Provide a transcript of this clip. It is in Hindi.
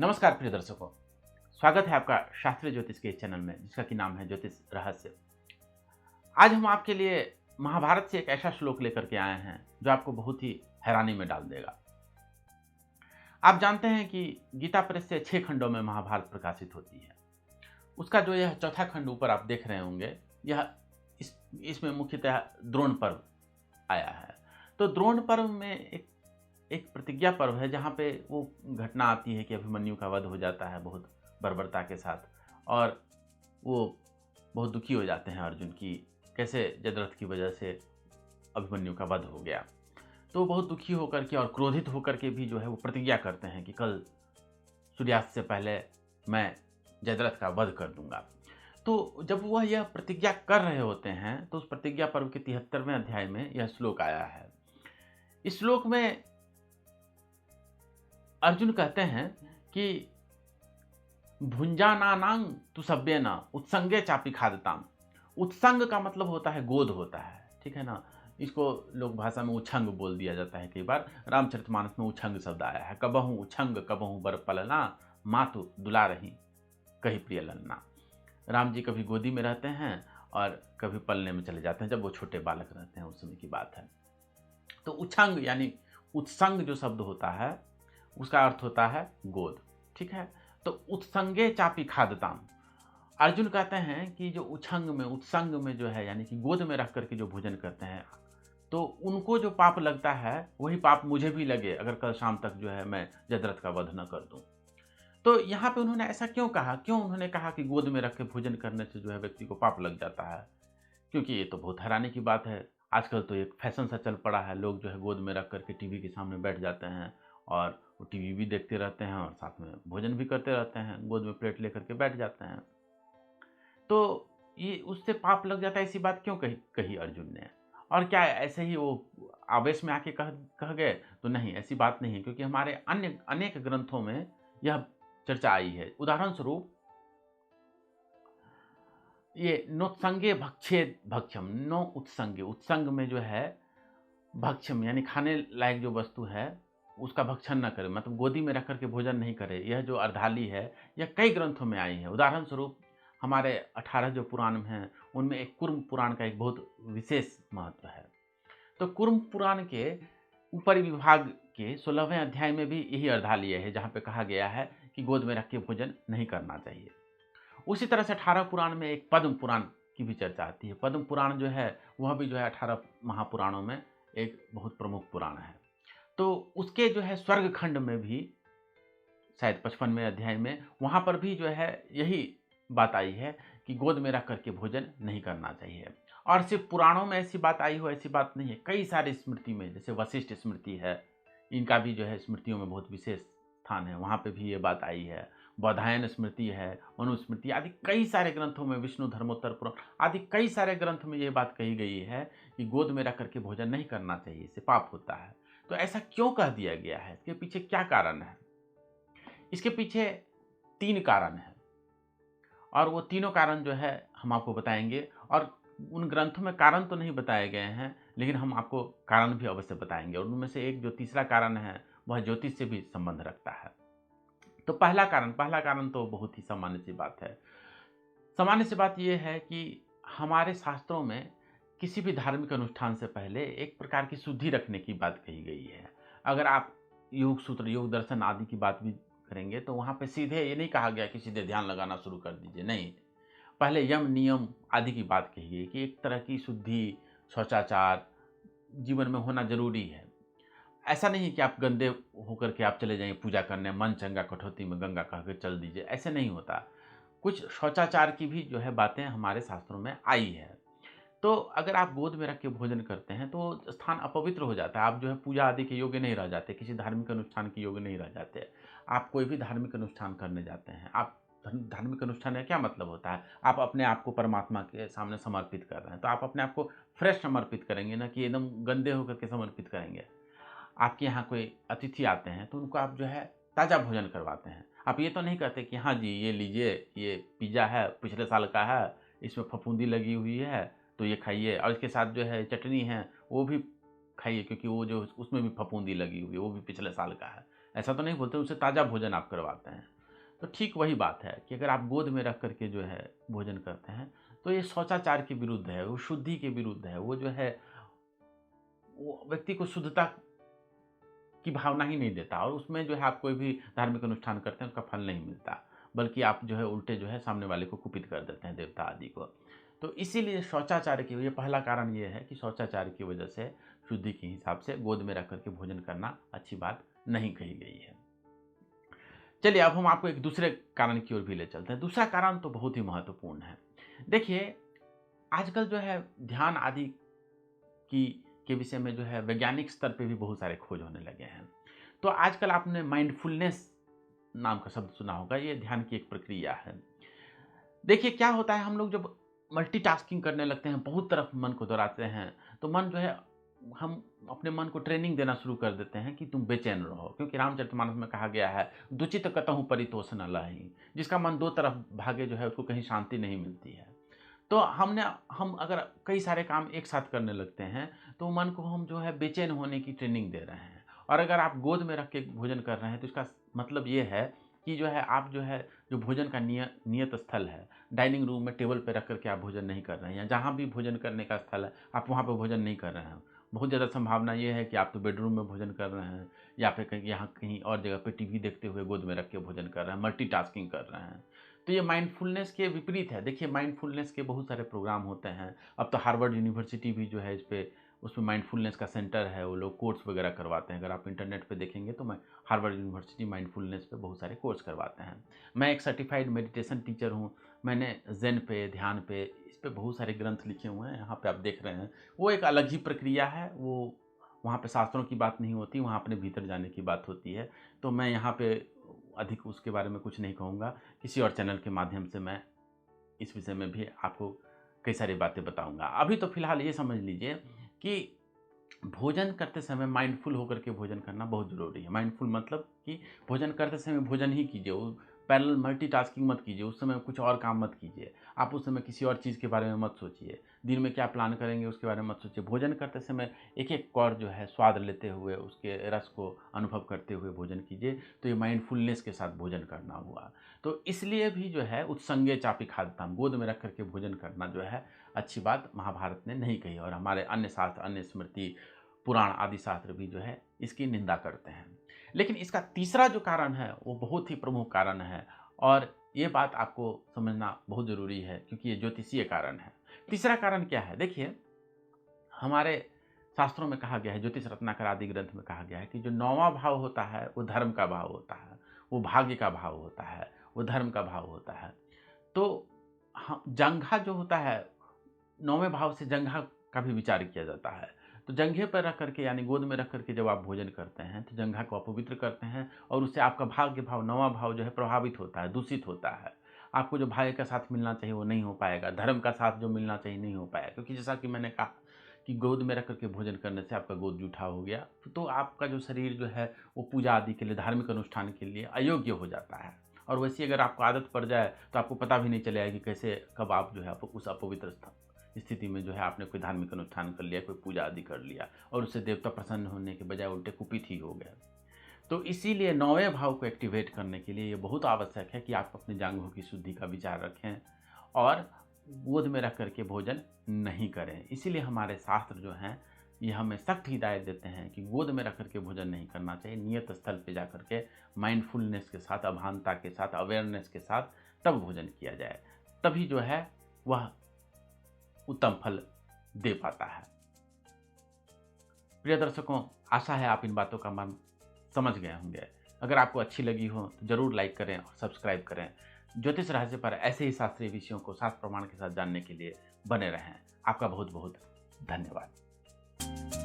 नमस्कार प्रिय दर्शकों, स्वागत है आपका शास्त्रीय ज्योतिष के चैनल में जिसका कि नाम है ज्योतिष रहस्य। आज हम आपके लिए महाभारत से एक ऐसा श्लोक लेकर के आए हैं जो आपको बहुत ही हैरानी में डाल देगा। आप जानते हैं कि गीता प्रेस से 6 खंडों में महाभारत प्रकाशित होती है। उसका जो यह चौथा खंड ऊपर आप देख रहे होंगे, यह इसमें मुख्यतः द्रोण पर्व आया है। तो द्रोण पर्व में एक प्रतिज्ञा पर्व है जहाँ पे वो घटना आती है कि अभिमन्यु का वध हो जाता है बहुत बर्बरता के साथ, और वो बहुत दुखी हो जाते हैं अर्जुन की कैसे जयद्रथ की वजह से अभिमन्यु का वध हो गया। तो वो बहुत दुखी होकर के और क्रोधित होकर के भी जो है वो प्रतिज्ञा करते हैं कि कल सूर्यास्त से पहले मैं जयद्रथ का वध कर दूंगा। तो जब वह यह प्रतिज्ञा कर रहे होते हैं तो उस प्रतिज्ञा पर्व के 73वें अध्याय में यह श्लोक आया है। इस श्लोक में अर्जुन कहते हैं कि भुंजानानां तु सभ्येन उत्संगे चापि खादताम। उत्संग का मतलब होता है गोद होता है, ठीक है ना। इसको लोक भाषा में उछंग बोल दिया जाता है। कई बार रामचरितमानस में उछंग शब्द आया है। कबहू उछंग कबहू बर पलना, मातु दुलारही कही प्रिय ललना। राम जी कभी गोदी में रहते हैं और कभी पलने में चले जाते हैं जब वो छोटे बालक रहते हैं, उस समय की बात है। तो उछंग यानी उत्संग जो शब्द होता है उसका अर्थ होता है गोद, ठीक है। तो उत्संगे चापी खादताम, अर्जुन कहते हैं कि जो उत्संग में जो है यानी कि गोद में रख करके जो भोजन करते हैं तो उनको जो पाप लगता है वही पाप मुझे भी लगे अगर कल शाम तक जो है मैं जयद्रथ का वध न कर दूं। तो यहाँ पे उन्होंने ऐसा क्यों उन्होंने कहा कि गोद में रख के भोजन करने से जो है व्यक्ति को पाप लग जाता है? क्योंकि ये तो बहुत हैरानी की बात है। आजकल तो एक फैशन सा चल पड़ा है, लोग जो है गोद में रख करके टीवी के सामने बैठ जाते हैं और वो टीवी भी देखते रहते हैं और साथ में भोजन भी करते रहते हैं, गोद में प्लेट लेकर के बैठ जाते हैं। तो ये उससे पाप लग जाता है, ऐसी बात क्यों कही अर्जुन ने? और क्या ऐसे ही वो आवेश में आके कह गए? तो नहीं, ऐसी बात नहीं है, क्योंकि हमारे अन्य अनेक ग्रंथों में यह चर्चा आई है। उदाहरण स्वरूप ये नोत्संगे भक्षेद भक्षम, नो उत्संगे, उत्संग में जो है भक्षम यानी खाने लायक जो वस्तु है उसका भक्षण न करे, मतलब गोदी में रख करके भोजन नहीं करे। यह जो अर्धाली है यह कई ग्रंथों में आई है। उदाहरण स्वरूप हमारे 18 जो पुराण हैं उनमें एक कुर्म पुराण का एक बहुत विशेष महत्व है। तो कुर्म पुराण के ऊपरी विभाग के 16वें अध्याय में भी यही अर्धालीय है जहाँ पे कहा गया है कि गोद में रख के भोजन नहीं करना चाहिए। उसी तरह से 18 पुराण में एक पद्म पुराण की भी चर्चा आती है। पद्म पुराण जो है वह भी जो है 18 महापुराणों में एक बहुत प्रमुख पुराण है। तो उसके जो है स्वर्ग खंड में भी शायद 55वें अध्याय में वहाँ पर भी जो है यही बात आई है कि गोद में रख करके भोजन नहीं करना चाहिए। और सिर्फ पुराणों में ऐसी बात आई हो ऐसी बात नहीं है, कई सारी स्मृति में, जैसे वशिष्ठ स्मृति है, इनका भी जो है स्मृतियों में बहुत विशेष स्थान है, वहाँ पे भी ये बात आई है। बौधायन स्मृति है, मनुस्मृति आदि कई सारे ग्रंथों में, विष्णु धर्मोत्तर पुराण आदि कई सारे ग्रंथ में ये बात कही गई है कि गोद में रख करके भोजन नहीं करना चाहिए, इससे पाप होता है। तो ऐसा क्यों कह दिया गया है? इसके पीछे क्या कारण है? इसके पीछे 3 कारण हैं और वो तीनों कारण जो है हम आपको बताएंगे। और उन ग्रंथों में कारण तो नहीं बताए गए हैं, लेकिन हम आपको कारण भी अवश्य बताएंगे। और उनमें से एक जो तीसरा कारण है वह ज्योतिष से भी संबंध रखता है। तो पहला कारण तो बहुत ही सामान्य सी बात है। सामान्य सी बात यह है कि हमारे शास्त्रों में किसी भी धार्मिक अनुष्ठान से पहले एक प्रकार की शुद्धि रखने की बात कही गई है। अगर आप योग सूत्र, योग दर्शन आदि की बात भी करेंगे तो वहाँ पे सीधे ये नहीं कहा गया कि सीधे ध्यान लगाना शुरू कर दीजिए, नहीं। पहले यम नियम आदि की बात कही गई कि एक तरह की शुद्धि, शौचाचार जीवन में होना जरूरी है। ऐसा नहीं कि आप गंदे होकर के आप चले जाइए पूजा करने, मन चंगा कठौती में गंगा कह के चल दीजिए, ऐसे नहीं होता। कुछ शौचाचार की भी जो है बातें हमारे शास्त्रों में आई है। तो अगर आप गोद में रख के भोजन करते हैं तो स्थान अपवित्र हो जाता है, आप जो है पूजा आदि के योग्य नहीं रह जाते, किसी धार्मिक अनुष्ठान के योग्य नहीं रह जाते। आप कोई भी धार्मिक अनुष्ठान करने जाते हैं, आप धार्मिक अनुष्ठान का क्या मतलब होता है? आप अपने आप को परमात्मा के सामने समर्पित कर रहे हैं, तो आप अपने आप को फ्रेश समर्पित करेंगे ना कि एकदम गंदे होकर के समर्पित करेंगे। आपके यहाँ कोई अतिथि आते हैं तो उनको आप जो है ताज़ा भोजन करवाते हैं। आप ये तो नहीं कहते कि हाँ जी ये लीजिए, ये पिज़्ज़ा है, पिछले साल का है, इसमें फफूंदी लगी हुई है तो ये खाइए, और इसके साथ जो है चटनी है वो भी खाइए क्योंकि वो जो उसमें भी फफूंदी लगी हुई है वो भी पिछले साल का है। ऐसा तो नहीं बोलते, उससे ताज़ा भोजन आप करवाते हैं। तो ठीक वही बात है कि अगर आप गोद में रख करके जो है भोजन करते हैं तो ये शौचाचार के विरुद्ध है, वो शुद्धि के विरुद्ध है, वो जो है वो व्यक्ति को शुद्धता की भावना ही नहीं देता, और उसमें जो है आप कोई भी धार्मिक अनुष्ठान करते हैं उसका फल नहीं मिलता, बल्कि आप जो है उल्टे जो है सामने वाले को कुपित कर देते हैं, देवता आदि को। तो इसीलिए शौचाचार की ये पहला कारण ये है कि शौचाचार की वजह से शुद्धि के हिसाब से गोद में रख करके भोजन करना अच्छी बात नहीं कही गई है। चलिए अब हम आपको एक दूसरे कारण की ओर भी ले चलते हैं। दूसरा कारण तो बहुत ही महत्वपूर्ण है। देखिए आजकल जो है ध्यान आदि की के विषय में जो है वैज्ञानिक स्तर पे भी बहुत सारे खोज होने लगे हैं। तो आजकल आपने माइंडफुलनेस नाम का शब्द सुना होगा, ये ध्यान की एक प्रक्रिया है। देखिए क्या होता है, हम लोग जब मल्टीटास्किंग करने लगते हैं, बहुत तरफ मन को दौड़ाते हैं, तो मन जो है हम अपने मन को ट्रेनिंग देना शुरू कर देते हैं कि तुम बेचैन रहो, क्योंकि रामचरितमानस में कहा गया है दुचित कतहु परितोष न लही, जिसका मन दो तरफ भागे जो है उसको कहीं शांति नहीं मिलती है। तो हम अगर कई सारे काम एक साथ करने लगते हैं तो मन को हम जो है बेचैन होने की ट्रेनिंग दे रहे हैं। और अगर आप गोद में रख के भोजन कर रहे हैं तो इसका मतलब ये है कि जो है आप जो है जो भोजन का नियत स्थल है, डाइनिंग रूम में टेबल पे रख करके आप भोजन नहीं कर रहे हैं, या जहाँ भी भोजन करने का स्थल है आप वहाँ पे भोजन नहीं कर रहे हैं। बहुत ज़्यादा संभावना ये है कि आप तो बेडरूम में भोजन कर रहे हैं, या फिर कहीं यहाँ कहीं और जगह पे टीवी देखते हुए गोद में रख के भोजन कर रहे हैं, मल्टीटास्किंग कर रहे हैं। तो ये माइंडफुलनेस के विपरीत है। देखिए माइंडफुलनेस के बहुत सारे प्रोग्राम होते हैं। अब तो हार्वर्ड यूनिवर्सिटी भी जो है इस पे उसमें माइंडफुलनेस का सेंटर है, वो लोग कोर्स वगैरह करवाते हैं। अगर आप इंटरनेट पे देखेंगे तो मैं हार्वर्ड यूनिवर्सिटी माइंडफुलनेस पे बहुत सारे कोर्स करवाते हैं। मैं एक सर्टिफाइड मेडिटेशन टीचर हूँ। मैंने ज़ेन पे, ध्यान पे, इस पे बहुत सारे ग्रंथ लिखे हुए हैं, यहाँ पे आप देख रहे हैं। वो एक अलग ही प्रक्रिया है, वो वहाँ पे शास्त्रों की बात नहीं होती, वहाँ अपने भीतर जाने की बात होती है। तो मैं यहाँ पे अधिक उसके बारे में कुछ नहीं कहूँगा। किसी और चैनल के माध्यम से मैं इस विषय में भी आपको कई सारी बातें बताऊँगा। अभी तो फ़िलहाल ये समझ लीजिए कि भोजन करते समय माइंडफुल होकर के भोजन करना बहुत ज़रूरी है। माइंडफुल मतलब कि भोजन करते समय भोजन ही कीजिए, वो पैरेलल मल्टीटास्किंग मत कीजिए, उस समय कुछ और काम मत कीजिए। आप उस समय किसी और चीज़ के बारे में मत सोचिए, दिन में क्या प्लान करेंगे उसके बारे में मत सोचिए। भोजन करते समय एक-एक कौर जो है स्वाद लेते हुए, उसके रस को अनुभव करते हुए भोजन कीजिए, तो ये माइंडफुलनेस के साथ भोजन करना हुआ। तो इसलिए भी जो है उत्संगे चापि खाद्यताम, गोद में रख कर के भोजन करना जो है अच्छी बात महाभारत ने नहीं कही, और हमारे अन्य शास्त्र, अन्य स्मृति, पुराण आदि शास्त्र भी जो है इसकी निंदा करते हैं। लेकिन इसका तीसरा जो कारण है वो बहुत ही प्रमुख कारण है, और ये बात आपको समझना बहुत ज़रूरी है क्योंकि ये ज्योतिषीय कारण है। तीसरा कारण क्या है? देखिए हमारे शास्त्रों में कहा गया है, ज्योतिष रत्नाकर आदि ग्रंथ में कहा गया है कि जो 9वां भाव होता है वो धर्म का भाव होता है, वो भाग्य का भाव होता है, वो धर्म का भाव होता है। तो जंघा जो होता है, 9वें भाव से जंघा का भी विचार किया जाता है। तो जंघे पर रख करके यानी गोद में रख करके जब आप भोजन करते हैं तो जंघा को अपवित्र करते हैं, और उससे आपका भाग्य भाव, 9वां भाव जो है प्रभावित होता है, दूषित होता है। आपको जो भाग्य का साथ मिलना चाहिए वो नहीं हो पाएगा, धर्म का साथ जो मिलना चाहिए नहीं हो पाएगा, क्योंकि जैसा कि मैंने कहा कि गोद में रख करके भोजन करने से आपका गोद जूठा हो गया, तो आपका जो शरीर जो है वो पूजा आदि के लिए, धार्मिक अनुष्ठान के लिए अयोग्य हो जाता है। और वैसी अगर आपको आदत पड़ जाए तो आपको पता भी नहीं चलेगा कि कैसे कब आप जो है उस अपवित्र स्थिति में जो है आपने कोई धार्मिक अनुष्ठान कर लिया, कोई पूजा आदि कर लिया, और उससे देवता प्रसन्न होने के बजाय उल्टे कुपित ही हो गए। तो इसीलिए 9वें भाव को एक्टिवेट करने के लिए ये बहुत आवश्यक है कि आप अपनी जांघों की शुद्धि का विचार रखें और गोद में रख करके भोजन नहीं करें। इसीलिए हमारे शास्त्र जो हैं ये हमें सख्त हिदायत देते हैं कि गोद में रख करके भोजन नहीं करना चाहिए, नियत स्थल पे जा करके माइंडफुलनेस के साथ, अभानता के साथ, अवेयरनेस के साथ तब भोजन किया जाए, तभी जो है वह उत्तम फल दे पाता है। प्रिय दर्शकों, आशा है आप इन बातों का मन समझ गए होंगे। अगर आपको अच्छी लगी हो तो ज़रूर लाइक करें और सब्सक्राइब करें। ज्योतिष रहस्य पर ऐसे ही शास्त्रीय विषयों को शास्त्र प्रमाण के साथ जानने के लिए बने रहें। आपका बहुत बहुत धन्यवाद।